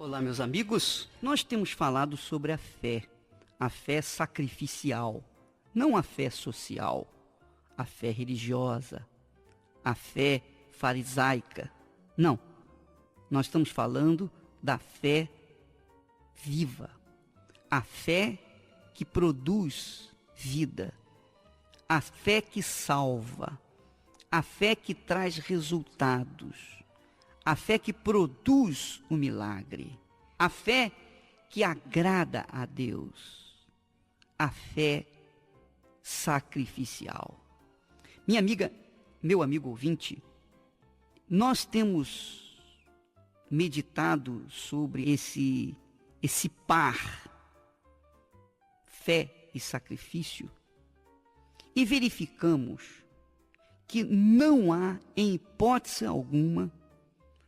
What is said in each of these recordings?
Olá, meus amigos. Nós temos falado sobre a fé sacrificial, não a fé social, a fé religiosa, a fé farisaica. Não, nós estamos falando da fé viva, a fé que produz vida, a fé que salva, a fé que traz resultados, a fé que produz o milagre, a fé que agrada a Deus, a fé sacrificial. Minha amiga, meu amigo ouvinte, nós temos meditado sobre esse par, fé e sacrifício, e verificamos que não há, em hipótese alguma,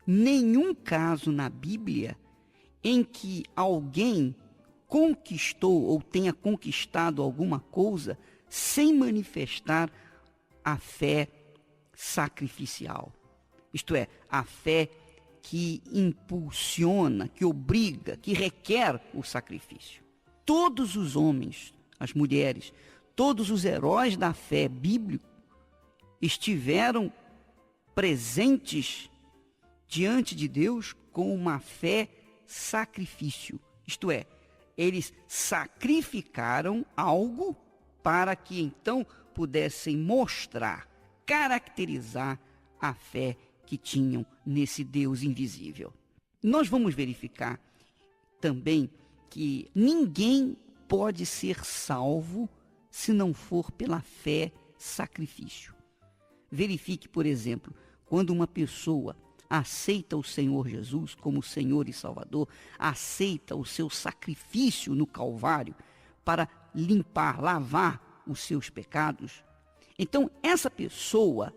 nenhum caso na Bíblia em que alguém conquistou ou tenha conquistado alguma coisa sem manifestar a fé sacrificial. Isto é, a fé que impulsiona, que obriga, que requer o sacrifício. Todos os homens, as mulheres, todos os heróis da fé bíblica estiveram presentes diante de Deus com uma fé sacrifício. Isto é, eles sacrificaram algo para que então pudessem mostrar, caracterizar a fé que tinham nesse Deus invisível. Nós vamos verificar também que ninguém pode ser salvo se não for pela fé sacrifício. Verifique, por exemplo, quando uma pessoa aceita o Senhor Jesus como Senhor e Salvador, aceita o seu sacrifício no Calvário para limpar, lavar os seus pecados, então essa pessoa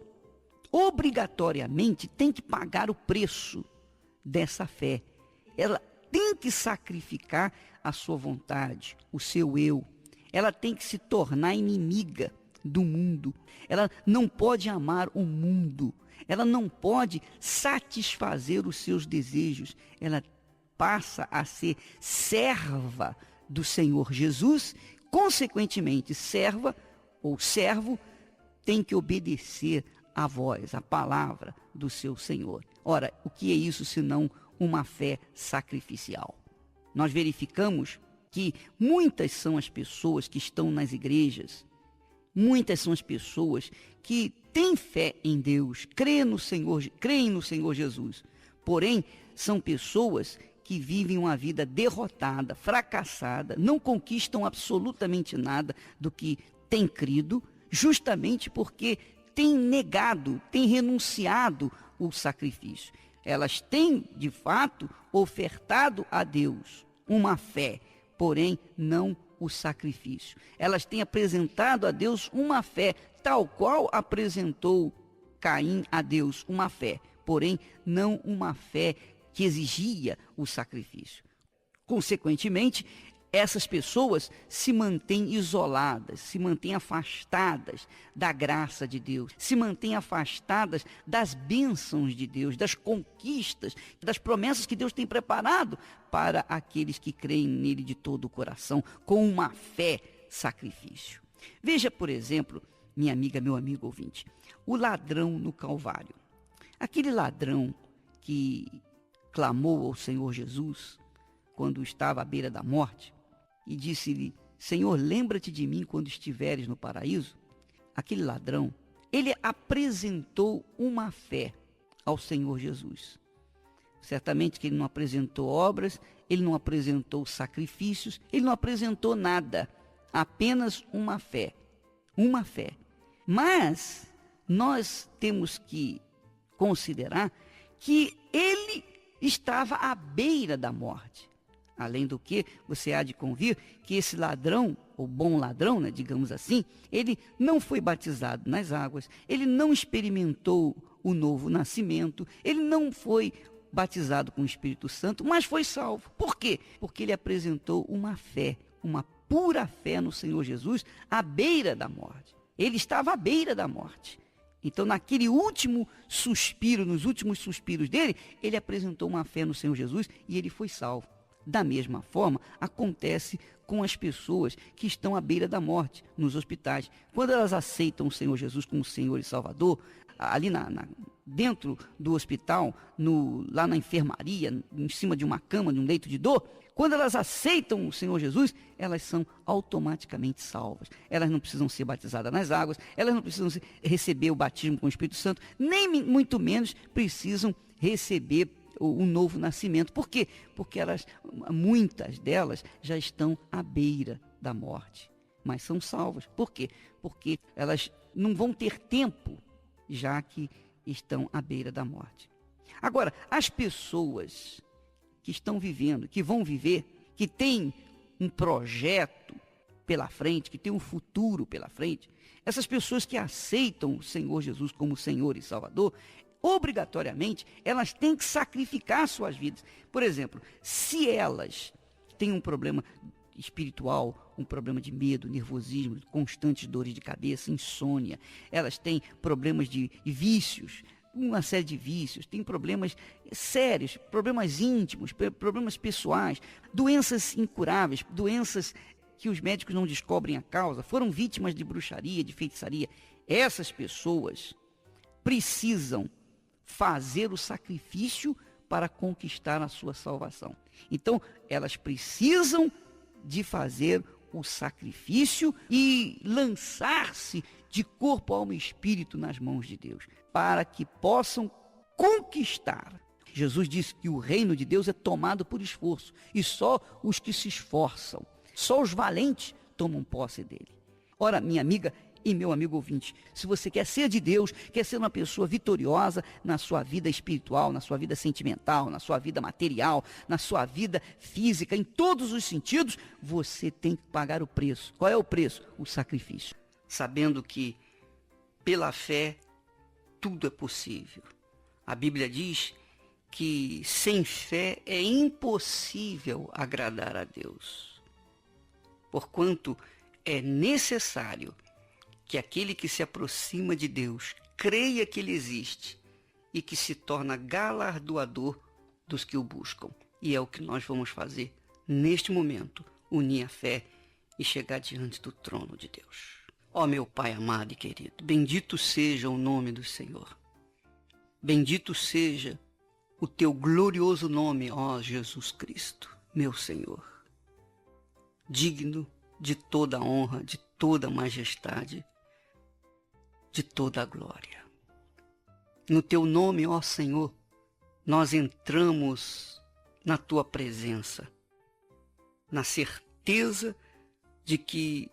obrigatoriamente tem que pagar o preço dessa fé. Ela tem que sacrificar a sua vontade, o seu eu. Ela tem que se tornar inimiga do mundo. Ela não pode amar o mundo. Ela não pode satisfazer os seus desejos. Ela passa a ser serva do Senhor Jesus. Consequentemente, serva ou servo tem que obedecer à voz, à palavra do seu Senhor. Ora, o que é isso senão uma fé sacrificial? Nós verificamos que muitas são as pessoas que estão nas igrejas, muitas são as pessoas que têm fé em Deus, creem no Senhor Jesus. Porém, são pessoas que vivem uma vida derrotada, fracassada, não conquistam absolutamente nada do que têm crido, justamente porque têm negado, têm renunciado o sacrifício. Elas têm, de fato, ofertado a Deus uma fé, porém não o sacrifício. Elas têm apresentado a Deus uma fé, tal qual apresentou Caim a Deus uma fé, porém não uma fé que exigia o sacrifício. Consequentemente, essas pessoas se mantêm isoladas, se mantêm afastadas da graça de Deus, se mantêm afastadas das bênçãos de Deus, das conquistas, das promessas que Deus tem preparado para aqueles que creem nele de todo o coração, com uma fé sacrifício. Veja, por exemplo, minha amiga, meu amigo ouvinte, o ladrão no Calvário. Aquele ladrão que clamou ao Senhor Jesus quando estava à beira da morte, e disse-lhe: Senhor, lembra-te de mim quando estiveres no paraíso. Aquele ladrão, ele apresentou uma fé ao Senhor Jesus. Certamente que ele não apresentou obras, ele não apresentou sacrifícios, ele não apresentou nada, apenas uma fé. Uma fé. Mas nós temos que considerar que ele estava à beira da morte. Além do que, você há de convir que esse ladrão, o bom ladrão, né, digamos assim, ele não foi batizado nas águas, ele não experimentou o novo nascimento, ele não foi batizado com o Espírito Santo, mas foi salvo. Por quê? Porque ele apresentou uma fé, uma pura fé no Senhor Jesus, à beira da morte. Ele estava à beira da morte. Então, naquele último suspiro, nos últimos suspiros dele, ele apresentou uma fé no Senhor Jesus e ele foi salvo. Da mesma forma, acontece com as pessoas que estão à beira da morte, nos hospitais. Quando elas aceitam o Senhor Jesus como Senhor e Salvador, ali dentro do hospital, lá na enfermaria, em cima de uma cama, de um leito de dor, quando elas aceitam o Senhor Jesus, elas são automaticamente salvas. Elas não precisam ser batizadas nas águas, elas não precisam receber o batismo com o Espírito Santo, nem muito menos precisam receber o novo nascimento. Por quê? Porque muitas delas já estão à beira da morte, mas são salvas. Por quê? Porque elas não vão ter tempo, já que estão à beira da morte. Agora, as pessoas que estão vivendo, que vão viver, que têm um projeto pela frente, que têm um futuro pela frente, essas pessoas que aceitam o Senhor Jesus como Senhor e Salvador, obrigatoriamente, elas têm que sacrificar suas vidas. Por exemplo, se elas têm um problema espiritual, um problema de medo, nervosismo, constantes dores de cabeça, insônia, elas têm problemas de vícios, uma série de vícios, tem problemas sérios, problemas íntimos, problemas pessoais, doenças incuráveis, doenças que os médicos não descobrem a causa, foram vítimas de bruxaria, de feitiçaria. Essas pessoas precisam fazer o sacrifício para conquistar a sua salvação. Então, elas precisam de fazer o sacrifício e lançar-se de corpo, alma e espírito nas mãos de Deus, para que possam conquistar. Jesus disse que o reino de Deus é tomado por esforço, e só os que se esforçam, só os valentes tomam posse dele. Ora, minha amiga e meu amigo ouvinte, se você quer ser de Deus, quer ser uma pessoa vitoriosa na sua vida espiritual, na sua vida sentimental, na sua vida material, na sua vida física, em todos os sentidos, você tem que pagar o preço. Qual é o preço? O sacrifício. Sabendo que pela fé tudo é possível. A Bíblia diz que sem fé é impossível agradar a Deus. Porquanto é necessário que aquele que se aproxima de Deus creia que Ele existe e que se torna galardoador dos que o buscam. E é o que nós vamos fazer neste momento, unir a fé e chegar diante do trono de Deus. Ó meu Pai amado e querido, bendito seja o nome do Senhor. Bendito seja o teu glorioso nome, ó Jesus Cristo, meu Senhor. Digno de toda a honra, de toda a majestade, de toda a glória. No teu nome, ó Senhor, nós entramos na tua presença, na certeza de que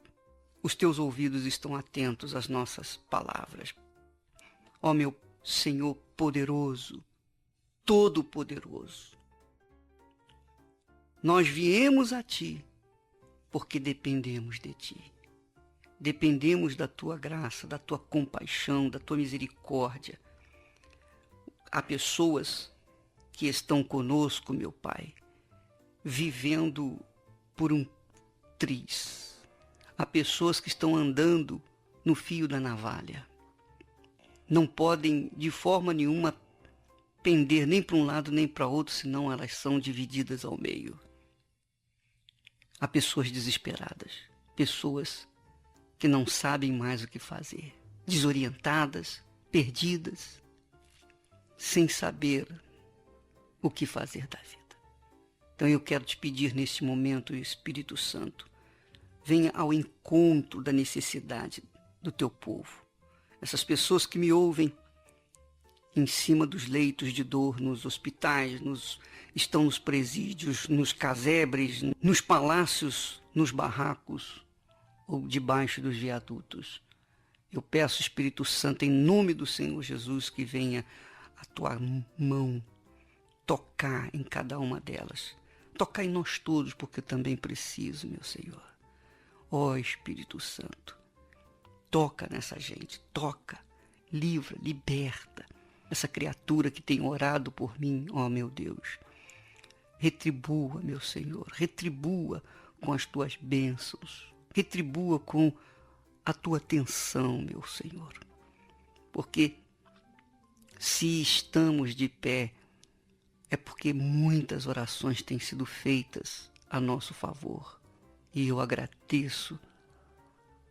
os teus ouvidos estão atentos às nossas palavras. Ó meu Senhor poderoso, todo-poderoso, nós viemos a ti porque dependemos de ti. Dependemos da tua graça, da tua compaixão, da tua misericórdia. Há pessoas que estão conosco, meu Pai, vivendo por um triz. Há pessoas que estão andando no fio da navalha. Não podem, de forma nenhuma, pender nem para um lado nem para outro, senão elas são divididas ao meio. Há pessoas desesperadas, pessoas que não sabem mais o que fazer, desorientadas, perdidas, sem saber o que fazer da vida. Então eu quero te pedir neste momento, Espírito Santo, venha ao encontro da necessidade do teu povo. Essas pessoas que me ouvem em cima dos leitos de dor, nos hospitais, estão nos presídios, nos casebres, nos palácios, nos barracos, ou debaixo dos viadutos. Eu peço, Espírito Santo, em nome do Senhor Jesus, que venha a tua mão tocar em cada uma delas. Tocar em nós todos, porque eu também preciso, meu Senhor. Ó Espírito Santo, toca nessa gente, toca, livra, liberta essa criatura que tem orado por mim, ó meu Deus. Retribua, meu Senhor, retribua com as tuas bênçãos. Retribua com a tua atenção, meu Senhor. porque se estamos de pé, é porque muitas orações têm sido feitas a nosso favor. E eu agradeço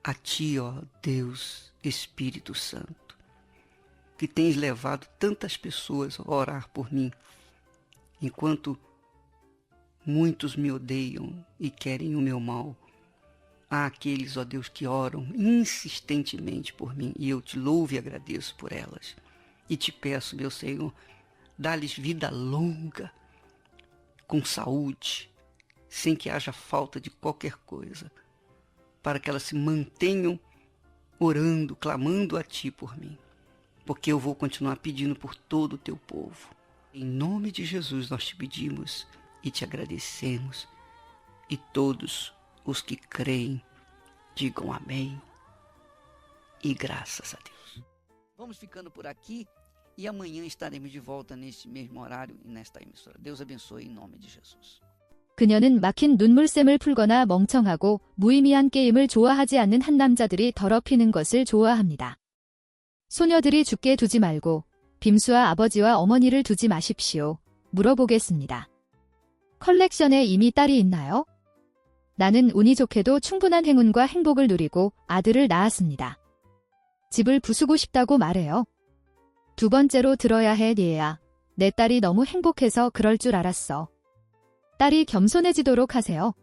a Ti, ó Deus, Espírito Santo, que tens levado tantas pessoas a orar por mim, enquanto muitos me odeiam e querem o meu mal. Há aqueles, ó Deus, que oram insistentemente por mim, e eu te louvo e agradeço por elas. E te peço, meu Senhor, dá-lhes vida longa, com saúde, sem que haja falta de qualquer coisa, para que elas se mantenham orando, clamando a Ti por mim, porque eu vou continuar pedindo por todo o Teu povo. Em nome de Jesus nós te pedimos e te agradecemos, e todos os que creem digam amém e graças a Deus. Vamos ficando por aqui e amanhã estaremos de volta neste mesmo horário e nesta emissora. Deus abençoe em nome de Jesus. 그녀는 막힌 눈물샘을 풀거나 멍청하고 무의미한 게임을 좋아하지 않는 한 남자들이 더럽히는 것을 좋아합니다. 소녀들이 죽게 두지 말고 빔수와 아버지와 어머니를 두지 마십시오. 물어보겠습니다. 컬렉션에 이미 딸이 있나요? 나는 운이 좋게도 충분한 행운과 행복을 누리고 아들을 낳았습니다. 집을 부수고 싶다고 말해요. 두 번째로 들어야 해, 니에야. 내 딸이 너무 행복해서 그럴 줄 알았어. 딸이 겸손해지도록 하세요.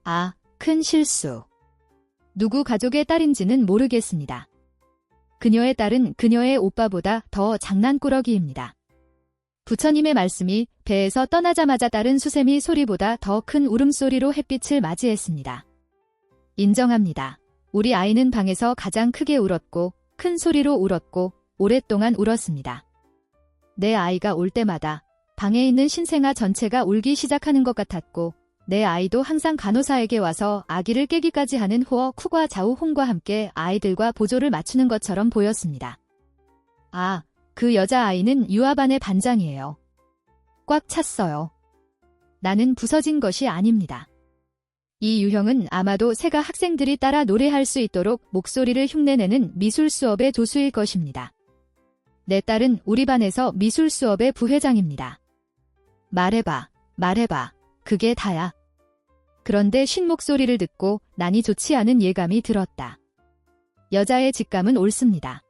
아, 큰 실수. 누구 가족의 딸인지는 모르겠습니다. 그녀의 딸은 그녀의 오빠보다 더 장난꾸러기입니다. 부처님의 말씀이 배에서 떠나자마자 딸은 수세미 소리보다 더 큰 울음소리로 햇빛을 맞이했습니다. 인정합니다. 우리 아이는 방에서 가장 크게 울었고 큰 소리로 울었고 오랫동안 울었습니다. 내 아이가 올 때마다 방에 있는 신생아 전체가 울기 시작하는 것 같았고 내 아이도 항상 간호사에게 와서 아기를 깨기까지 하는 호어 쿡과 좌우 홍과 함께 아이들과 보조를 맞추는 것처럼 보였습니다. 아, 그 여자아이는 유아반의 반장이에요. 꽉 찼어요. 나는 부서진 것이 아닙니다. 이 유형은 아마도 새가 학생들이 따라 노래할 수 있도록 목소리를 흉내내는 미술 수업의 조수일 것입니다. 내 딸은 우리 반에서 미술 수업의 부회장입니다. 말해봐, 말해봐. 그게 다야. 그런데 쉰 목소리를 듣고 난이 좋지 않은 예감이 들었다. 여자의 직감은 옳습니다.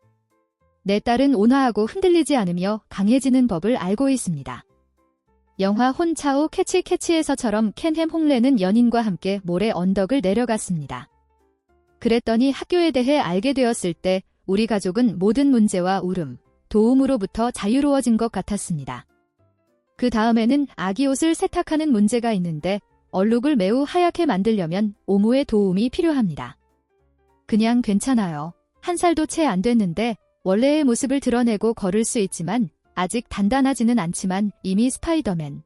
내 딸은 온화하고 흔들리지 않으며 강해지는 법을 알고 있습니다. 영화 혼차우 캐치에서처럼 켄햄 홍레는 연인과 함께 모래 언덕을 내려갔습니다. 그랬더니 학교에 대해 알게 되었을 때 우리 가족은 모든 문제와 울음, 도움으로부터 자유로워진 것 같았습니다. 그 다음에는 아기 옷을 세탁하는 문제가 있는데 얼룩을 매우 하얗게 만들려면 오모의 도움이 필요합니다. 그냥 괜찮아요. 1살도 채 안 됐는데 원래의 모습을 드러내고 걸을 수 있지만 아직 단단하지는 않지만 이미 스파이더맨,